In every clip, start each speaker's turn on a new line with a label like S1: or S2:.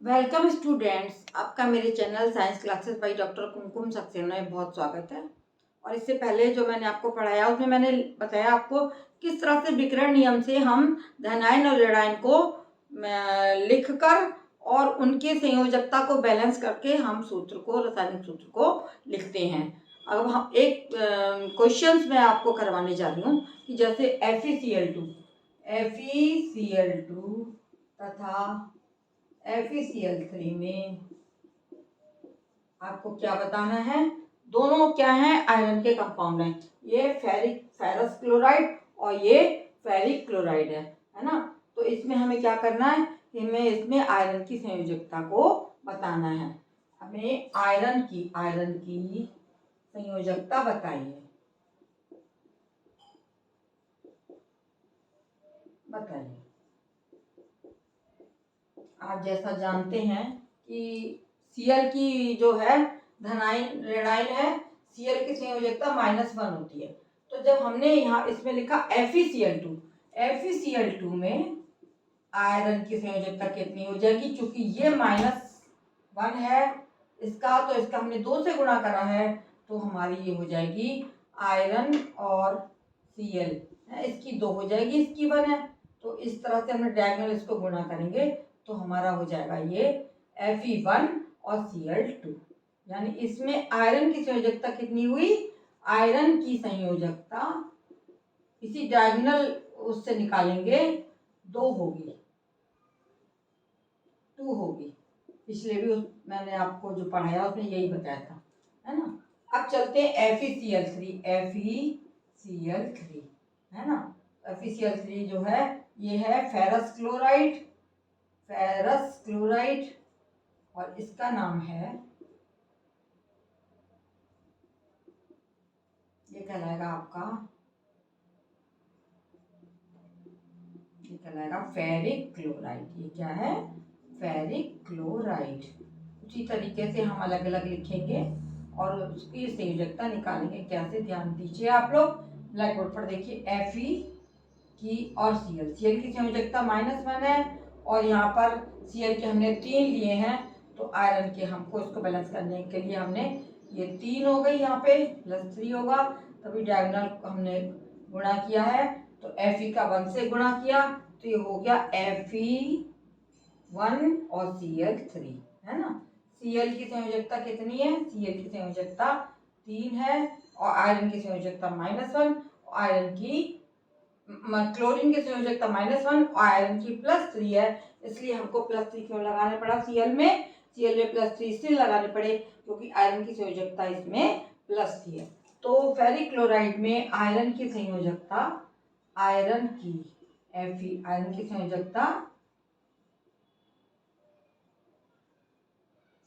S1: Welcome students, आपका मेरे channel science classes by doctor Kumkum Saxena में बहुत स्वागत है। और इससे पहले जो मैंने आपको पढ़ाया उसमें मैंने बताया आपको किस तरह से विकर्ण नियम से हम धनायन और ऋणायन को लिखकर और उनके संयोजकता को बैलेंस करके हम सूत्र को, रासायनिक सूत्र को लिखते हैं। अब हम एक क्वेश्चंस मैं आपको करवाने जा रही हूँ कि जैसे FeCl2 तथा FeCl3 में आपको क्या बताना है। दोनों क्या हैं? आयरन के कंपाउंड हैं। ये फेरस क्लोराइड और ये फेरिक क्लोराइड है ना। तो इसमें हमें क्या करना है, हमें इसमें आयरन की संयोजकता को बताना है। हमें आयरन की संयोजकता बताइए। आप जैसा जानते हैं कि Cl की जो है धनायन ऋणायन है, Cl की संयोजकता -1 होती है। तो जब हमने यहाँ इसमें लिखा FeCl2 में आयरन की संयोजकता कितनी हो जाएगी? क्योंकि ये -1 है इसका, तो इसका हमने 2 से गुणा करा है, तो हमारी ये हो जाएगी आयरन और Cl है, इसकी 2 हो जाएगी, इसकी 1 है। तो इस तरह से हमने डायगोनल इसको गुणा करेंगे तो हमारा हो जाएगा ये Fe1 और Cl2। यानी इसमें आयरन की संयोजकता कितनी हुई? आयरन की संयोजकता इसी डायगोनल उससे निकालेंगे 2 होगी, 2 होगी। पिछले भी मैंने आपको जो पढ़ाया उसमें यही बताया था, है ना। अब चलते हैं FeCl3 है ना। FeCl3 जो है ये है फेरस क्लोराइड और इसका नाम है, ये कहलाएगा आपका, ये कहलाएगा फेरिक क्लोराइड। ये क्या है? Ferric chloride. उसी तरीके से हम अलग अलग लिखेंगे और उसकी संयोजकता निकालेंगे। कैसे? ध्यान दीजिए आप लोग, ब्लैक बोर्ड पर देखिए। Fe की और Cl की संयोजकता -1 है और यहाँ पर Cl के हमने 3 लिए हैं, तो आयरन के हमको इसको बैलेंस करने के लिए हमने ये 3 हो गई, यहाँ पे +3 होगा, तभी डायगोनल हमने गुणा किया है। तो Fe का 1 से गुणा किया तो ये हो गया Fe1 और Cl3, है ना। Cl की संयोजकता कितनी है? Cl की संयोजकता 3 है और आयरन की संयोजकता -1, आयरन की क्लोरीन की संयोजकता -1 और आयरन की +3 है, इसलिए हमको +3 क्यों लगाना पड़ा? Cl में +3 इसलिए लगाने पड़े क्योंकि आयरन की संयोजकता इसमें +3 है। तो फेरिक क्लोराइड में आयरन की संयोजकता, आयरन की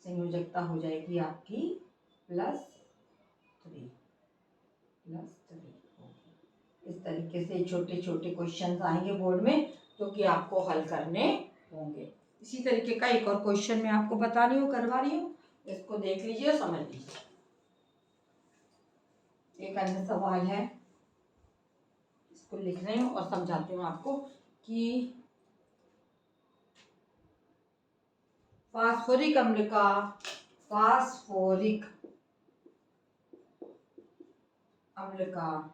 S1: संयोजकता हो जाएगी आपकी +3। इस तरीके से छोटे छोटे क्वेश्चंस आएंगे बोर्ड में जो कि आपको हल करने होंगे। इसी तरीके का एक और क्वेश्चन मैं आपको बता रही हूँ, करवा रही हूँ, इसको देख लीजिए और समझ लीजिए। एक अन्य सवाल है, इसको लिख रही हूँ और समझाती हूँ आपको कि फास्फोरिक अम्ल का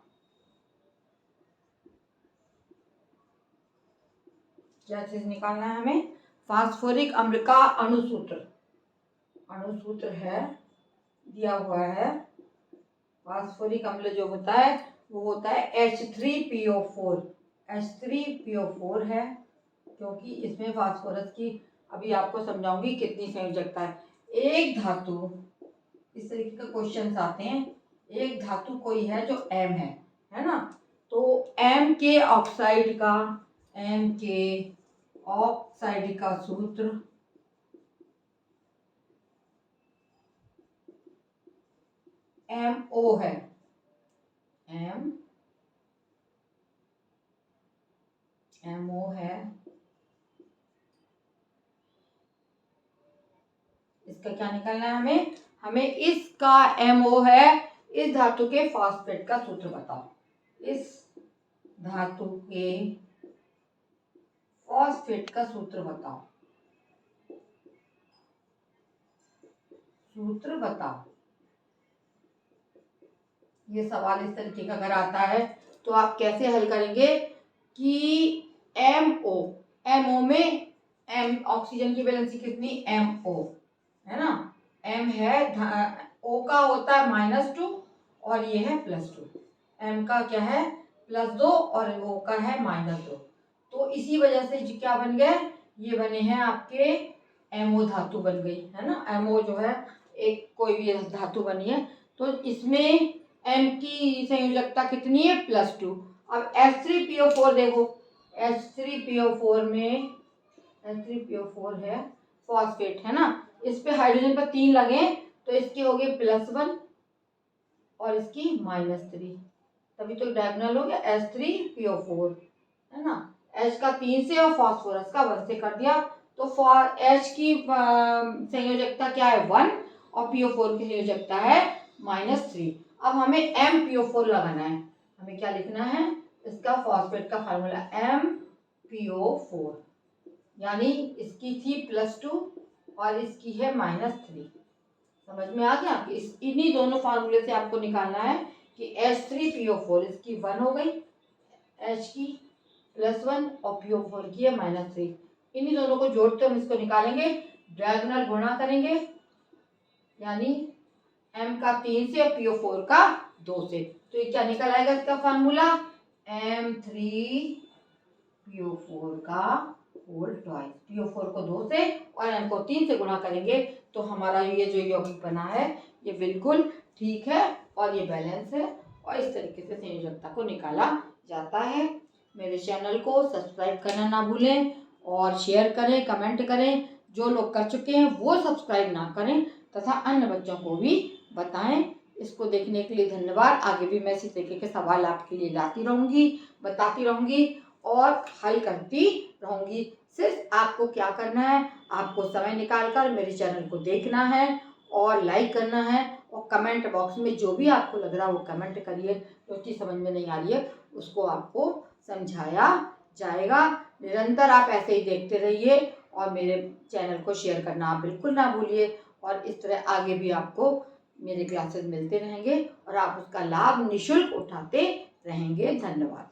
S1: क्या चीज निकालना है हमें? फास्फोरिक अम्ल का अणुसूत्र है, दिया हुआ है। फास्फोरिक अम्ल जो होता है वो होता है H3PO4 है, क्योंकि इसमें फास्फोरस की, अभी आपको समझाऊंगी कितनी संयोजकता है। एक धातु, इस तरीके के क्वेश्चंस आते हैं, एक धातु कोई है जो M है ना, तो M के ऑक्साइड का सूत्र MO है, MO है। इसका क्या निकालना है हमें इसका MO है, इस धातु के फॉस्फेट का सूत्र बताओ। इस धातु के फॉस्फेट का सूत्र बताओ। सूत्र बताओ। ये सवाल इस तरीके का अगर आता है तो आप कैसे हल करेंगे कि एमओ में एम ऑक्सीजन की वैलेंसी कितनी, MO है ना, M है, O का होता है -2 और ये है +2, M का क्या है +2 और O का है -2। तो इसी वजह से क्या बन गए, ये बने हैं आपके MO धातु बन गई है ना। MO जो है एक कोई भी धातु बनी है, तो इसमें M की संयोजकता कितनी है +2। अब H3PO4 देखो, H3PO4 में H3PO4 है फॉस्फेट है ना, इस पे हाइड्रोजन पर 3 लगे तो इसके हो गए +1 और इसकी -3, तभी तो डायगोनल हो गया H3PO4 है ना। H का 3 से और फास्फोरस का 1 से कर दिया, तो H की संयोजकता क्या है 1 और PO4 की संयोजकता है -3। अब हमें MPO4 लगाना है, हमें क्या लिखना है, इसका फॉस्फेट का फार्मूला MPO4, यानी इसकी थी +2 और इसकी है -3। समझ में आ गया कि इन्हीं दोनों फार्मूले से आपको निकालना है कि H3PO4 इसकी 1 हो गई, H की +1 और PO4 की है -3। इन्हीं दोनों को जोड़ते हम इसको निकालेंगे, डायगोनल गुणा करेंगे, यानी M का 3 से और PO4 का 2 से, तो ये क्या निकल आएगा इसका फार्मूला M3PO4 का होल ट्वाइस, PO4 को 2 से और M को 3 से गुणा करेंगे तो हमारा ये जो यौगिक बना है ये बिल्कुल ठीक है और ये बैलेंस है, और इस तरीके से संयोजकता को निकाला जाता है। मेरे चैनल को सब्सक्राइब करना ना भूलें और शेयर करें, कमेंट करें, जो लोग कर चुके हैं वो सब्सक्राइब ना करें तथा अन्य बच्चों को भी बताएं। इसको देखने के लिए धन्यवाद। आगे भी मैं इसी तरीके के सवाल आपके लिए लाती रहूँगी, बताती रहूँगी और हल करती रहूँगी। सिर्फ आपको क्या करना है, आपको समय निकालकर मेरे चैनल को देखना है और लाइक करना है, और कमेंट बॉक्स में जो भी आपको लग रहा है वो कमेंट करिए, जो चीज़ समझ में नहीं आ रही है उसको आपको समझाया जाएगा। निरंतर आप ऐसे ही देखते रहिए और मेरे चैनल को शेयर करना आप बिल्कुल ना भूलिए, और इस तरह आगे भी आपको मेरे क्लासेस मिलते रहेंगे और आप उसका लाभ निःशुल्क उठाते रहेंगे। धन्यवाद।